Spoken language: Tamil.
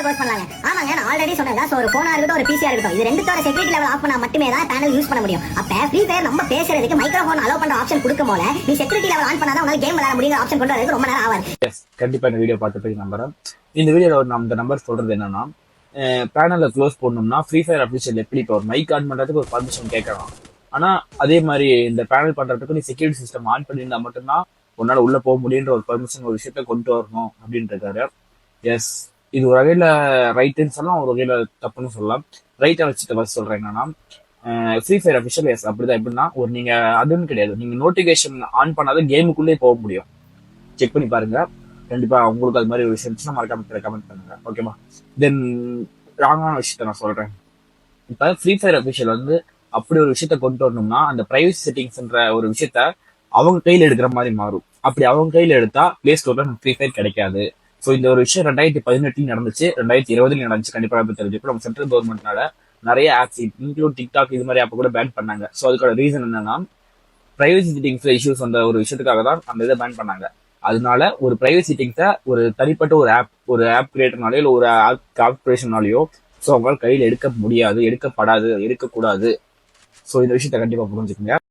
பேனல் க்ளோஸ் பண்ணலாங்க. ஆமாங்க, நான் ஆல்ரெடி சொன்னதா. சோ ஒரு போனா இருக்கட்டும், ஒரு பிசியா இருக்கட்டும், இது ரெண்டுத்தோட செக்யூரிட்டி லெவல் ஆஃப் பண்ணா மட்டுமே தான் பேனல் யூஸ் பண்ண முடியும். அப்ப ஃப்ரீ ஃபயர் நம்ம பேசுறதுக்கு மைக்ரோஃபோன் அலோவ் பண்ற ஆப்ஷன் கொடுக்கும் போல நீ செக்யூரிட்டி லெவல் ஆன் பண்ணாதான் உங்களால கேம் விளையாட முடியுங்கிற ஆப்ஷன் கொண்டு வரதுக்கு ரொம்ப நேரம் ஆகாது. எஸ், கண்டிப்பா இந்த வீடியோ பார்த்து போய் நம்புறேன். இந்த வீடியோல நம்ம இந்த நம்பர் சொல்றது என்னன்னா, பேனலை க்ளோஸ் பண்ணோம்னா ஃப்ரீ ஃபயர் அஃபிஷியல் எப்படி இப்போ ஒரு மைக் ஆன் பண்றதுக்கு ஒரு பர்மிஷன் கேட்கலாம். ஆனா அதே மாதிரி இந்த பேனல் பண்றதுக்கு நீ செக்யூரிட்டி சிஸ்டம் ஆன் பண்ணியிருந்தா மட்டும்தான் உன்னால உள்ள போக முடியுன்ற ஒரு பர்மிஷன் ஒரு விஷயத்த கொண்டு வரணும் அப்படின்னு இருக்காரு. எஸ், இது ஒரு வகையில ரைட்டுன்னு சொல்லலாம், ஒரு வகையில தப்புன்னு சொல்லலாம். ரைட்டை வச்சுட்டு ஃபர்ஸ்ட் சொல்றேன் என்னன்னா, ஃப்ரீ ஃபயர் அஃபிஷியல் எஸ் அப்படிதான். எப்படின்னா ஒரு நீங்க அதுன்னு கிடையாது, நீங்க நோட்டிபிகேஷன் ஆன் பண்ணாதான் கேமுக்குள்ளே போக முடியும். செக் பண்ணி பாருங்க. கண்டிப்பா உங்களுக்கு அது மாதிரி ஒரு விஷயம் இருந்துச்சுன்னா மறக்காம கமெண்ட் பண்ணுங்க, ஓகேமா? தென் ராங்கான விஷயத்த நான் சொல்றேன். இப்ப ஃப்ரீ ஃபயர் அஃபிஷியல் வந்து அப்படி ஒரு விஷயத்த கொண்டு வரணும்னா அந்த பிரைவசி செட்டிங்ஸ்ன்ற ஒரு விஷயத்த அவங்க கையில எடுக்கிற மாதிரி மாறும். அப்படி அவங்க கையில எடுத்தா பிளே ஸ்டோர்ல ஃப்ரீ ஃபயர் கிடைக்காது. ஸோ இந்த ஒரு விஷயம் 2018 நடந்துச்சு, 2020 நடந்துச்சு. கண்டிப்பா தெரிஞ்சுப்போம். நம்ம சென்ட்ரல் கவர்மெண்ட்னால நிறைய ஆப்ஸ் இன்க்ளூட் டிக்டாக் இது மாதிரி ஆப் கூட பேன் பண்ணாங்க. ஸோ அதுக்கான ரீசன் என்னன்னா, பிரைவசி செட்டிங்ஸ்ல இஷ்யூஸ் வந்த ஒரு விஷயத்துக்காக தான் அந்த இதை பேன் பண்ணாங்க. அதனால ஒரு பிரைவசி செட்டிங்ஸை ஒரு தனிப்பட்ட ஒரு ஆப் கிரியேட்டர்னாலயோ இல்லை ஒரு ஆப் கார்பரேஷனாலேயோ ஸோ அவங்களால கையில் எடுக்க முடியாது, எடுக்கப்படாது, எடுக்கக்கூடாது. ஸோ இந்த விஷயத்த கண்டிப்பா புரிஞ்சுக்கோங்க.